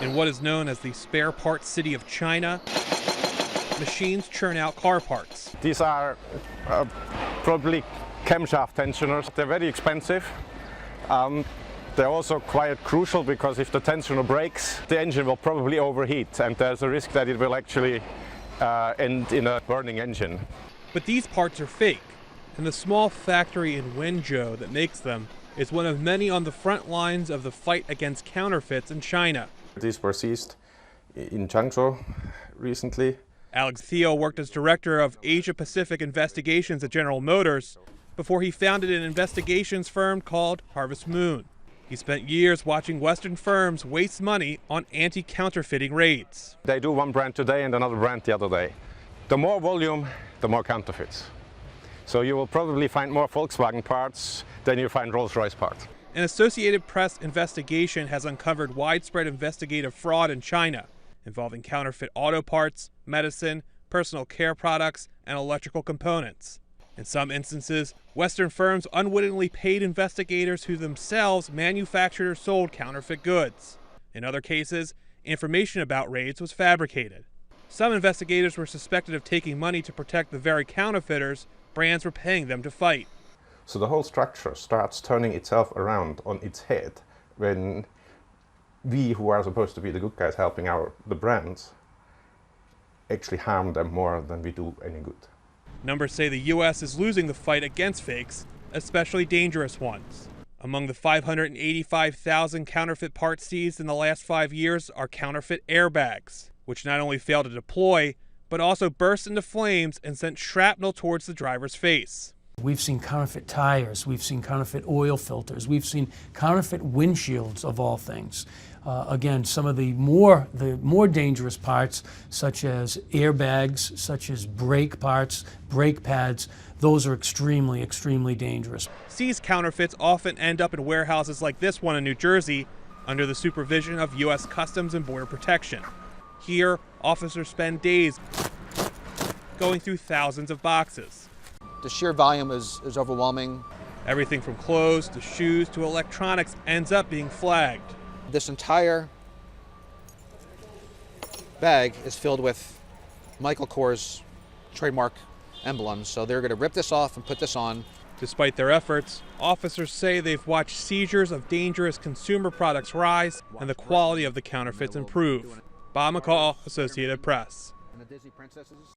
In what is known as the spare parts city of China, machines churn out car parts. These are probably camshaft tensioners. They're very expensive. They're also quite crucial because if the tensioner breaks, the engine will probably overheat, and there's a risk that it will actually end in a burning engine. But these parts are fake, and the small factory in Wenzhou that makes them is one of many on the front lines of the fight against counterfeits in China. These were seized in Changzhou recently. Alex Theo worked as director of Asia Pacific investigations at General Motors before he founded an investigations firm called Harvest Moon. He spent years watching Western firms waste money on anti-counterfeiting raids. They do one brand today and another brand the other day. The more volume, the more counterfeits. So you will probably find more Volkswagen parts than you find Rolls-Royce parts. An Associated Press investigation has uncovered widespread investigative fraud in China, involving counterfeit auto parts, medicine, personal care products, and electrical components. In some instances, Western firms unwittingly paid investigators who themselves manufactured or sold counterfeit goods. In other cases, information about raids was fabricated. Some investigators were suspected of taking money to protect the very counterfeiters brands were paying them to fight. So the whole structure starts turning itself around on its head when we, who are supposed to be the good guys helping the brands, actually harm them more than we do any good. Numbers say the U.S. is losing the fight against fakes, especially dangerous ones. Among the 585,000 counterfeit parts seized in the last 5 years are counterfeit airbags, which not only failed to deploy, but also burst into flames and sent shrapnel towards the driver's face. We've seen counterfeit tires, we've seen counterfeit oil filters, we've seen counterfeit windshields of all things. Again, some of the more dangerous parts, such as airbags, such as brake parts, brake pads, those are extremely, extremely dangerous. Seized counterfeits often end up in warehouses like this one in New Jersey, under the supervision of U.S. Customs and Border Protection. Here, officers spend days going through thousands of boxes. The sheer volume is overwhelming. Everything from clothes to shoes to electronics ends up being flagged. This entire bag is filled with Michael Kors trademark emblems, so they're going to rip this off and put this on. Despite their efforts, officers say they've watched seizures of dangerous consumer products rise and the quality of the counterfeits improve. Bob McCall, Associated Press.